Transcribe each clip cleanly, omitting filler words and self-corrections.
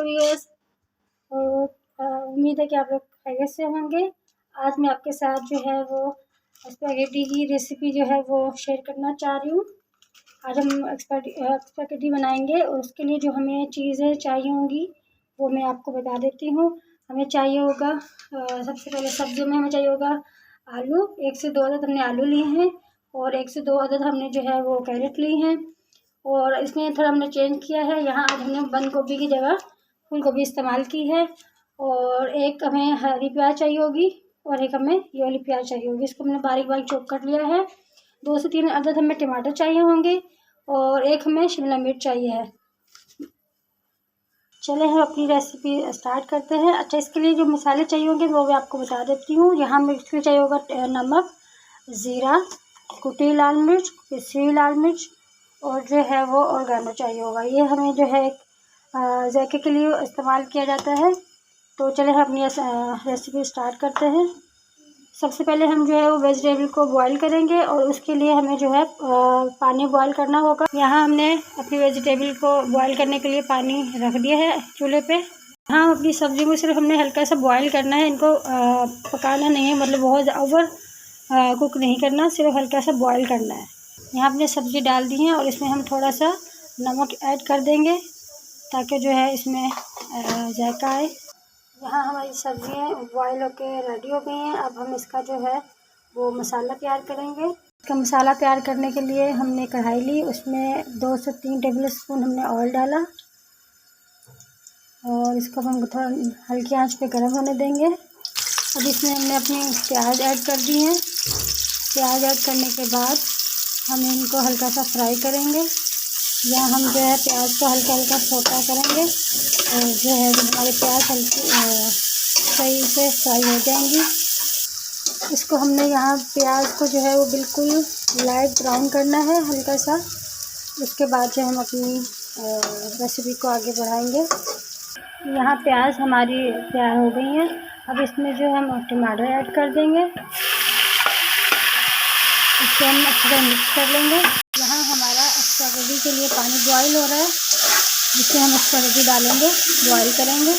Viewers, उम्मीद है कि आप लोग खैरियत से होंगे। आज मैं आपके साथ जो है वो स्पैगेटी की रेसिपी जो है वो शेयर करना चाह रही हूँ। आज हम स्पैगेटी बनाएंगे और उसके लिए जो हमें चीज़ें चाहिए होंगी वो मैं आपको बता देती हूँ। हमें चाहिए होगा सबसे पहले सब्जियों में हमें चाहिए होगा आलू। 1 से 2 अदद हमने आलू लिए हैं और 1 से 2 अदद हमने जो है वो कैरेट ली हैं। और इसमें थोड़ा हमने चेंज किया है, यहाँ आज हमने बंद गोभी की जगह फूल गोभी इस्तेमाल की है। और एक हमें हरी प्याज चाहिए होगी और एक हमें ये वाली प्याज चाहिए होगी। इसको हमने बारीक बारीक चॉप कर लिया है। 2 से 3 अदद हमें टमाटर चाहिए होंगे और एक हमें शिमला मिर्च चाहिए है। चले हम अपनी रेसिपी स्टार्ट करते हैं। अच्छा, इसके लिए जो मसाले चाहिए होंगे वो मैं आपको बता देती हूँ। यहाँ मिर्च में चाहिए होगा नमक, ज़ीरा, कुटी लाल मिर्च, पिसी लाल मिर्च और जो है वो ऑर्गेनो चाहिए होगा। ये हमें जो है जायके के लिए इस्तेमाल किया जाता है। तो चले हम अपनी रेसिपी स्टार्ट करते हैं। सबसे पहले हम जो है वो वेजिटेबल को बॉईल करेंगे और उसके लिए हमें जो है पानी बॉईल करना होगा। यहाँ हमने अपनी वेजिटेबल को बॉईल करने के लिए पानी रख दिया है चूल्हे पे। यहाँ अपनी सब्जी को सिर्फ हमने हल्का सा बॉईल करना है, इनको पकाना नहीं है, मतलब बहुत ओवर कुक नहीं करना, सिर्फ हल्का सा बॉईल करना है। यहाँ हमने सब्ज़ी डाल दी है और इसमें हम थोड़ा सा नमक ऐड कर देंगे ताकि जो है इसमें जायका आए। यहाँ हमारी सब्जियाँ बॉईल होके रेडी हो गई हैं। अब हम इसका जो है वो मसाला तैयार करेंगे। इसका मसाला तैयार करने के लिए हमने कढ़ाई ली, उसमें 2 से 3 टेबल स्पून हमने ऑयल डाला और इसको हम थोड़ा हल्की आंच पे गर्म होने देंगे। अब इसमें हमने अपनी प्याज ऐड कर दी है। प्याज ऐड करने के बाद हम इनको हल्का सा फ्राई करेंगे, या हम जो है प्याज को हल्का हल्का सोटा करेंगे और जो है जब हमारे प्याज हल्की सही से फ्राई हो जाएंगी, इसको हमने यहाँ प्याज को जो है वो बिल्कुल लाइट ब्राउन करना है हल्का सा। उसके बाद जो हम अपनी रेसिपी को आगे बढ़ाएंगे। यहाँ प्याज हमारी तैयार हो गई है। अब इसमें जो हम टमाटर ऐड कर देंगे, इसको हम अच्छे से मिक्स कर लेंगे। यहाँ हमारा स्पैगेटी के लिए पानी बॉईल हो रहा है, जिससे हम स्पैगेटी डालेंगे, बॉईल करेंगे।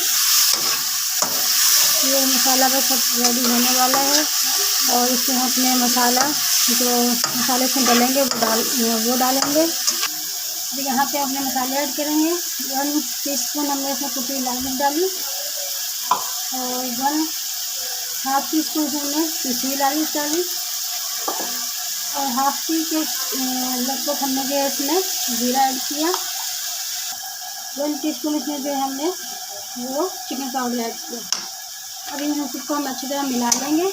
ये मसाला बस सब रेडी होने वाला है और इसमें हम अपने मसाला जो मसाले इसमें डलेंगे वो डालेंगे। तो यहाँ पे अपने मसाले ऐड करेंगे। 1 टीस्पून हमने इसमें कुटी लाल मिर्च डाली और 1/2 टीस्पून हमने पिसी लाल मिर्च डाली और 1/2 टी के लगभग हमने जो है इसमें जीरा ऐड किया। 1 टीस्पून इसमें जो है हमने वो चिकन पाउडर ऐड किया। अब इन सबको हम अच्छी तरह मिला लेंगे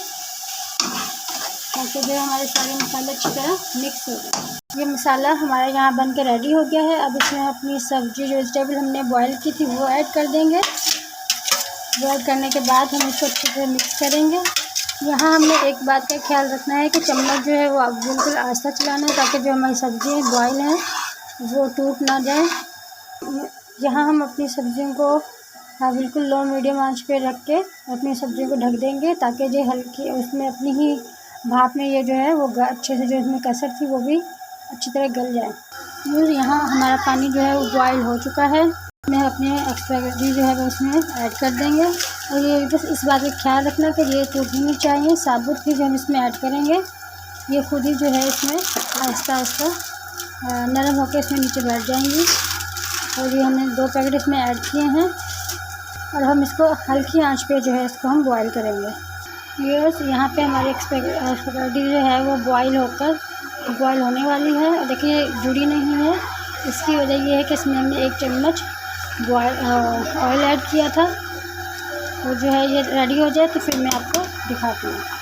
ताकि जो हमारे सारे मसाले अच्छी तरह मिक्स हो जाए। ये मसाला हमारा यहाँ बन के रेडी हो गया है। अब इसमें अपनी सब्जी जो वेजिटेबल हमने बॉईल की थी वो ऐड कर देंगे। वो ऐड करने के बाद हम इसको अच्छी तरह मिक्स करेंगे। यहाँ हमने एक बात का ख्याल रखना है कि चम्मच जो है वो बिल्कुल आस्था चलाना है ताकि जो हमारी सब्ज़ी बॉईल हैं वो टूट ना जाए। यहाँ हम अपनी सब्जियों को बिल्कुल लो मीडियम आंच पे रख के अपनी सब्जियों को ढक देंगे ताकि जो हल्की उसमें अपनी ही भाप में ये जो है वो अच्छे से जो इसमें कसर थी वो भी अच्छी तरह गल जाए। और यहाँ हमारा पानी जो है वो बॉईल हो चुका है। मैं अपने स्पैगेटी जो है वो उसमें ऐड कर देंगे और ये बस इस बात का ख्याल रखना कि ये टूटनी नहीं चाहिए। साबुत भी जो हम इसमें ऐड करेंगे ये खुद ही जो है इसमें आहिस्ता आहिस्ता नरम होकर इसमें नीचे बैठ जाएंगी। और ये हमने 2 पैकेट इसमें ऐड किए हैं और हम इसको हल्की आंच पे जो है इसको हम बॉईल करेंगे। ये यहाँ पे हमारी स्पैगेटी जो है वो बॉईल होने वाली है। देखिए जुड़ी नहीं है, इसकी वजह ये है कि इसमें हमने 1 चम्मच ऑयल ऐड किया था। और जो है ये रेडी हो जाए तो फिर मैं आपको दिखाती हूँ।